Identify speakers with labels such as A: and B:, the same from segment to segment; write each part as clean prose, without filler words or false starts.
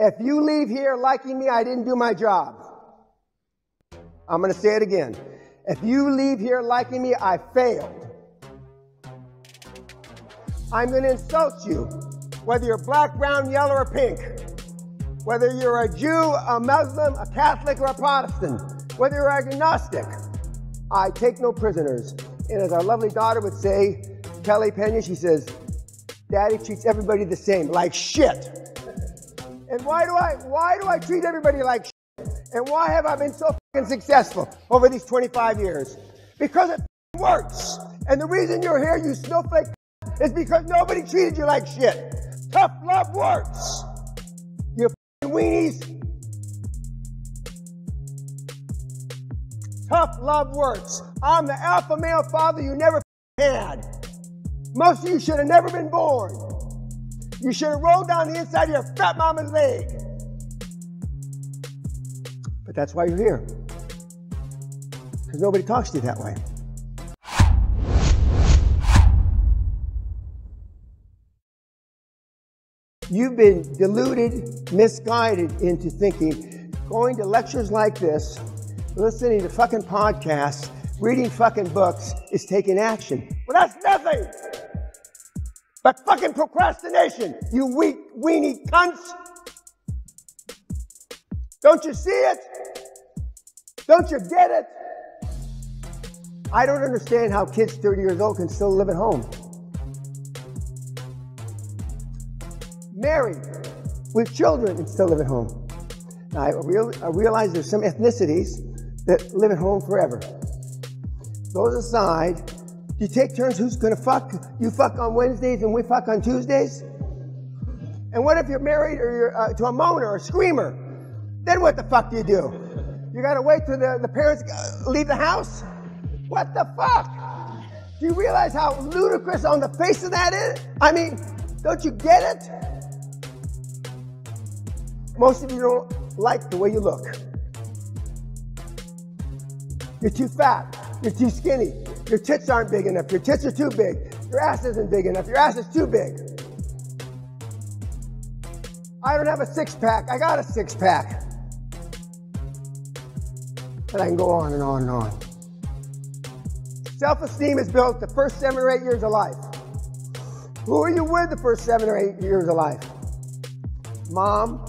A: If you leave here liking me, I didn't do my job. I'm going to say it again. If you leave here liking me, I failed. I'm going to insult you, whether you're black, brown, yellow, or pink. Whether you're a Jew, a Muslim, a Catholic, or a Protestant. Whether you're agnostic. I take no prisoners. And as our lovely daughter would say, Kelly Pena, she says, Daddy treats everybody the same, like shit. And why do I treat everybody like shit? And why have I been so fucking successful over these 25 years? Because it works. And the reason you're here, you snowflake, is because nobody treated you like shit. Tough love works. You fucking weenies. Tough love works. I'm the alpha male father you never had. Most of you should have never been born. You should have rolled down the inside of your fat mama's leg. But that's why you're here. Because nobody talks to you that way. You've been deluded, misguided into thinking going to lectures like this, listening to fucking podcasts, reading fucking books is taking action. Well, that's nothing but fucking procrastination, you weak, weenie cunts. Don't you see it? Don't you get it? I don't understand how kids 30 years old can still live at home. Married, with children, and still live at home. Now, I realize there's some ethnicities that live at home forever. Those aside, do you take turns who's gonna fuck? You fuck on Wednesdays and we fuck on Tuesdays? And what if you're married or you're to a moaner or a screamer? Then what the fuck do? You gotta wait till the parents leave the house? What the fuck? Do you realize how ludicrous on the face of that is? I mean, don't you get it? Most of you don't like the way you look. You're too fat. You're too skinny. Your tits aren't big enough. Your tits are too big. Your ass isn't big enough. Your ass is too big. I don't have a six-pack. I got a six-pack. And I can go on and on and on. Self-esteem is built the first 7 or 8 years of life. Who are you with the first 7 or 8 years of life? Mom,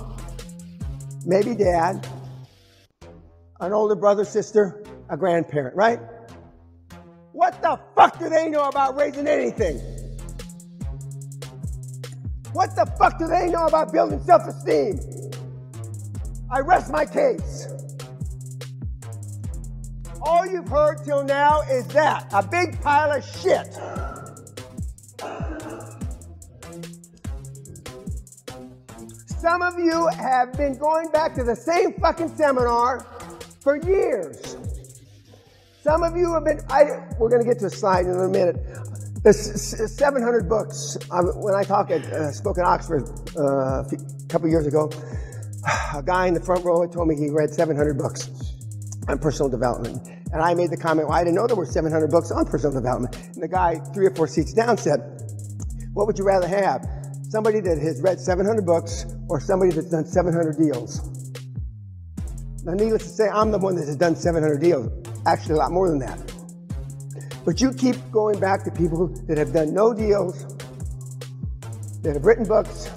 A: maybe dad, an older brother, sister, a grandparent, right? What the fuck do they know about raising anything? What the fuck do they know about building self-esteem? I rest my case. All you've heard till now is that, a big pile of shit. Some of you have been going back to the same fucking seminar for years. Some of you have been, we're going to get to a slide in a minute. There's 700 books. When I spoke at Oxford a couple years ago, a guy in the front row had told me he read 700 books on personal development. And I made the comment, well, I didn't know there were 700 books on personal development. And the guy 3 or 4 seats down said, what would you rather have? Somebody that has read 700 books or somebody that's done 700 deals? Now, needless to say, I'm the one that has done 700 deals. Actually, a lot more than that. But you keep going back to people that have done no deals, that have written books,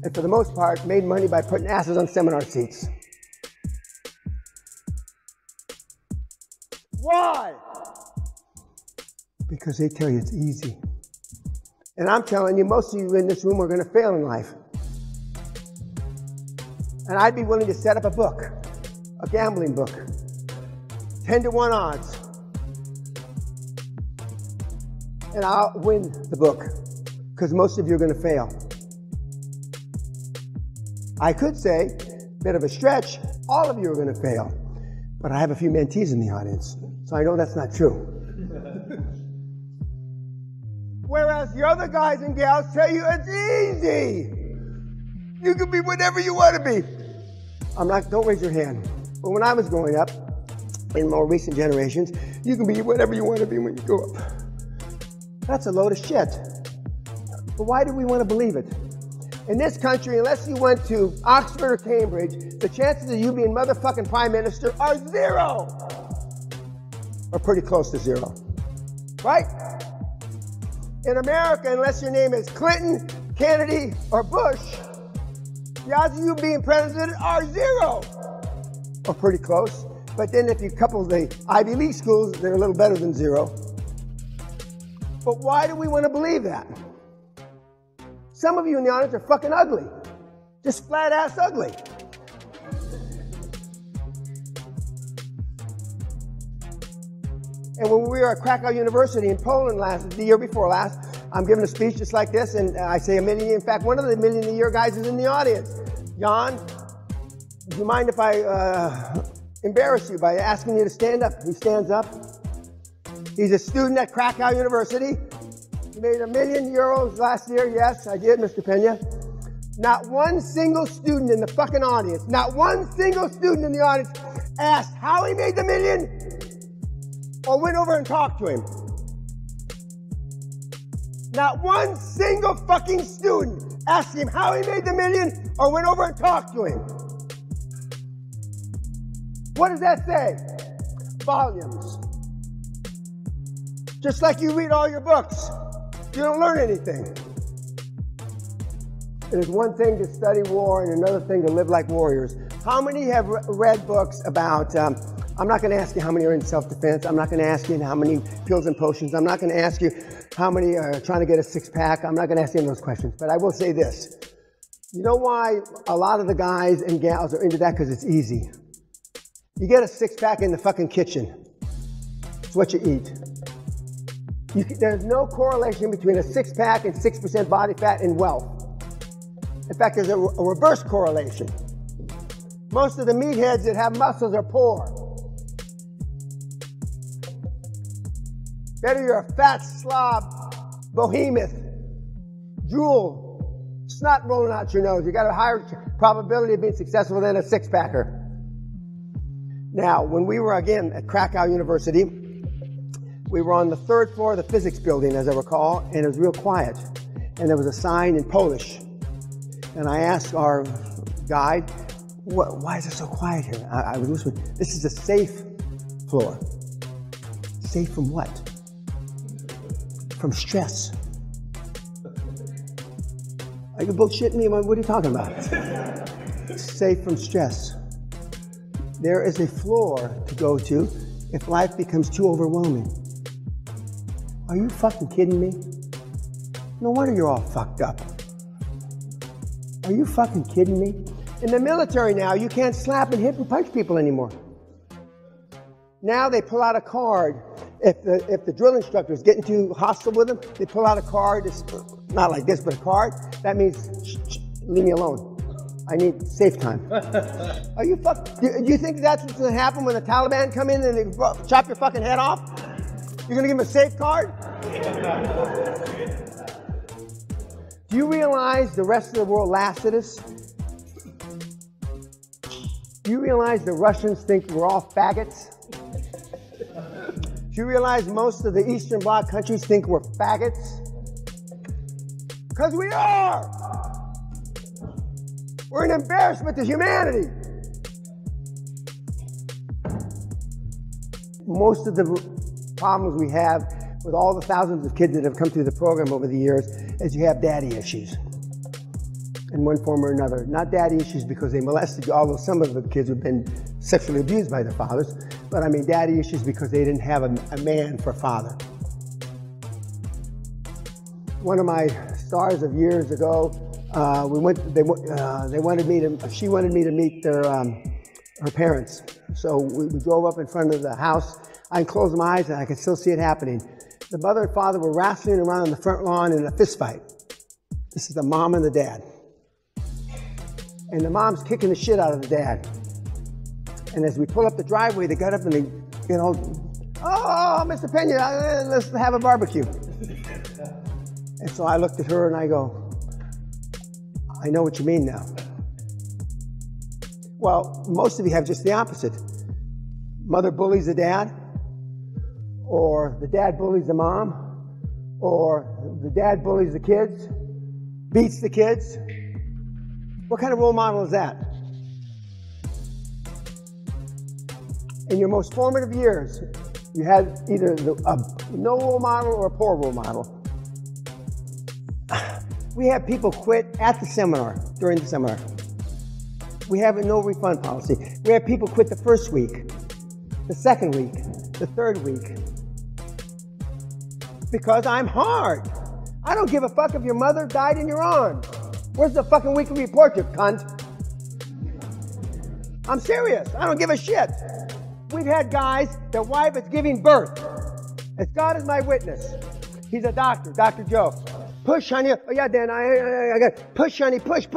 A: and for the most part, made money by putting asses on seminar seats. Why? Because they tell you it's easy. And I'm telling you, most of you in this room are going to fail in life. And I'd be willing to set up a book, a gambling book, 10-to-1 odds. And I'll win the book, because most of you are going to fail. I could say, bit of a stretch, all of you are going to fail. But I have a few mentees in the audience, so I know that's not true. Whereas the other guys and gals tell you it's easy. You can be whatever you want to be. Don't raise your hand. But when I was growing up, in more recent generations, you can be whatever you want to be when you grow up. That's a load of shit. But why do we want to believe it? In this country, unless you went to Oxford or Cambridge, the chances of you being motherfucking prime minister are zero. Or pretty close to zero. Right? In America, unless your name is Clinton, Kennedy, or Bush, the odds of you being president are zero. Or pretty close. But then if you couple the Ivy League schools, they're a little better than zero. But why do we want to believe that? Some of you in the audience are fucking ugly. Just flat ass ugly. And when we were at Krakow University in Poland the year before last, I'm giving a speech just like this, and I say a million. In fact, one of the million a year guys is in the audience. Jan, do you mind if I embarrass you by asking you to stand up? He stands up. He's a student at Krakow University. He made €1 million last year. Yes, I did, Mr. Pena. Not one single student in the fucking audience, not one single student in the audience asked how he made the $1 million or went over and talked to him. Not one single fucking student asked him how he made the $1 million or went over and talked to him. What does that say? Volumes. Just like you read all your books, you don't learn anything. It is one thing to study war and another thing to live like warriors. How many have read books about, I'm not going to ask you how many are in self-defense. I'm not going to ask you how many pills and potions. I'm not going to ask you how many are trying to get a six-pack. I'm not going to ask you those questions. But I will say this. You know why a lot of the guys and gals are into that? Because it's easy. You get a six-pack in the fucking kitchen. It's what you eat. There's no correlation between a six-pack and 6% body fat and wealth. In fact, there's a reverse correlation. Most of the meatheads that have muscles are poor. Better you're a fat slob, behemoth, drool, snot rolling out your nose. You got a higher probability of being successful than a six-packer. Now, when we were, again, at Krakow University, we were on the third floor of the physics building, as I recall, and it was real quiet. And there was a sign in Polish. And I asked our guide, why is it so quiet here? I was listening. This is a safe floor. Safe from what? From stress. Are you bullshitting me? What are you talking about? Safe from stress. There is a floor to go to if life becomes too overwhelming. Are you fucking kidding me? No wonder you're all fucked up. Are you fucking kidding me? In the military now, you can't slap and hit and punch people anymore. Now they pull out a card. If the drill instructor is getting too hostile with them, they pull out a card. It's not like this, but a card. That means, leave me alone. I need safe time. Are you do you think that's what's going to happen when the Taliban come in and they chop your fucking head off? You're going to give them a safe card? Do you realize the rest of the world laughs at us? Do you realize the Russians think we're all faggots? Do you realize most of the Eastern Bloc countries think we're faggots? Because we are! We're an embarrassment to humanity. Most of the problems we have with all the thousands of kids that have come through the program over the years is you have daddy issues in one form or another. Not daddy issues because they molested you, although some of the kids have been sexually abused by their fathers, but I mean daddy issues because they didn't have a man for father. One of my stars of years ago, she wanted me to meet her parents. So we drove up in front of the house. I can close my eyes and I can still see it happening. The mother and father were wrestling around on the front lawn in a fist fight. This is the mom and the dad. And the mom's kicking the shit out of the dad. And as we pull up the driveway, they got up and they, oh, Mr. Pena, let's have a barbecue. And so I looked at her and I go, I know what you mean now. Well, most of you have just the opposite. Mother bullies the dad, or the dad bullies the mom, or the dad bullies the kids, beats the kids, What kind of role model is that? In your most formative years, you had either a no role model or a poor role model. We have people quit at the seminar, during the seminar. We have a no refund policy. We have people quit the first week, the second week, the third week. Because I'm hard. I don't give a fuck if your mother died in your arms. Where's the fucking weekly report, you cunt? I'm serious. I don't give a shit. We've had guys, their wife is giving birth. As God is my witness. He's a doctor, Dr. Joe. Push, honey. Oh, yeah, Dan, I got push, honey, push.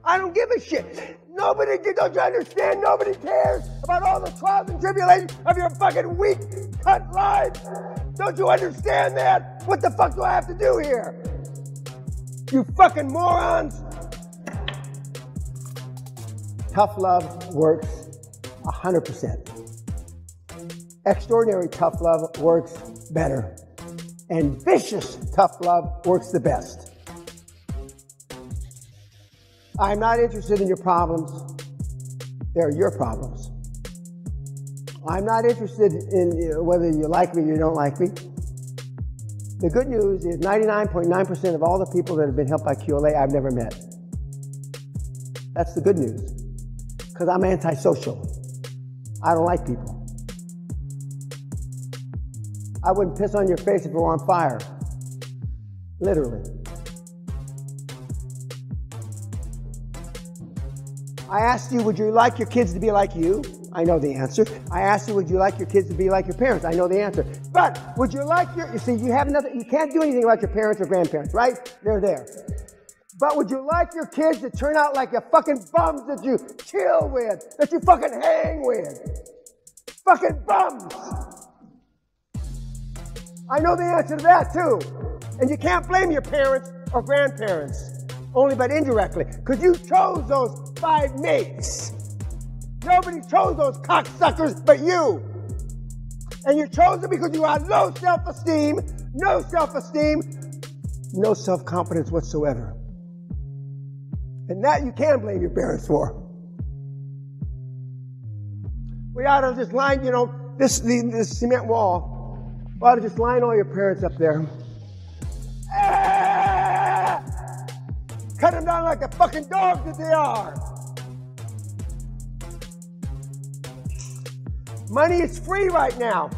A: I don't give a shit. Nobody, don't you understand? Nobody cares about all the trials and tribulations of your fucking weak, cunt life. Don't you understand that? What the fuck do I have to do here? You fucking morons. Tough love works 100%. Extraordinary tough love works better. And vicious tough love works the best. I'm not interested in your problems. They're your problems. I'm not interested in whether you like me or you don't like me. The good news is 99.9% of all the people that have been helped by QLA I've never met. That's the good news. Because I'm antisocial. I don't like people. I wouldn't piss on your face if it were on fire. Literally. I asked you, would you like your kids to be like you? I know the answer. I asked you, would you like your kids to be like your parents? I know the answer. But would you like you see, you have nothing, you can't do anything about your parents or grandparents, right? They're there. But would you like your kids to turn out like the fucking bums that you chill with, that you fucking hang with? Fucking bums! I know the answer to that too. And you can't blame your parents or grandparents, only but indirectly, because you chose those 5 mates. Nobody chose those cocksuckers but you. And you chose them because you had low self-esteem, no self-confidence whatsoever. And that you can blame your parents for. We ought to just line, this cement wall. We ought to just line all your parents up there. Cut them down like the fucking dogs that they are. Money is free right now.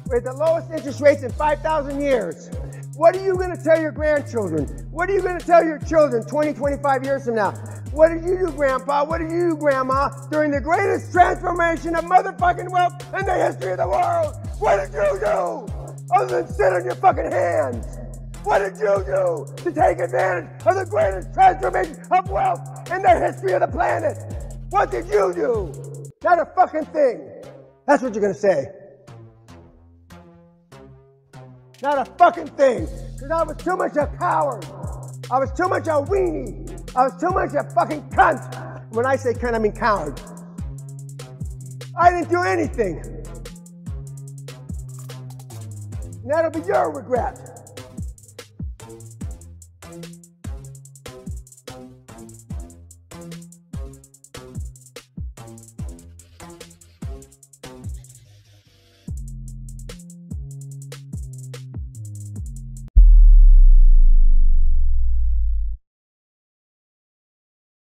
A: We're at the lowest interest rates in 5,000 years. What are you going to tell your grandchildren? What are you going to tell your children 20, 25 years from now? What did you do, Grandpa? What did you do, Grandma, during the greatest transformation of motherfucking wealth in the history of the world? What did you do? Other than sit on your fucking hands. What did you do to take advantage of the greatest transformation of wealth in the history of the planet? What did you do? Not a fucking thing. That's what you're going to say. Not a fucking thing. Because I was too much a coward. I was too much a weenie. I was too much a fucking cunt. When I say cunt, I mean coward. I didn't do anything. And that'll be your regret.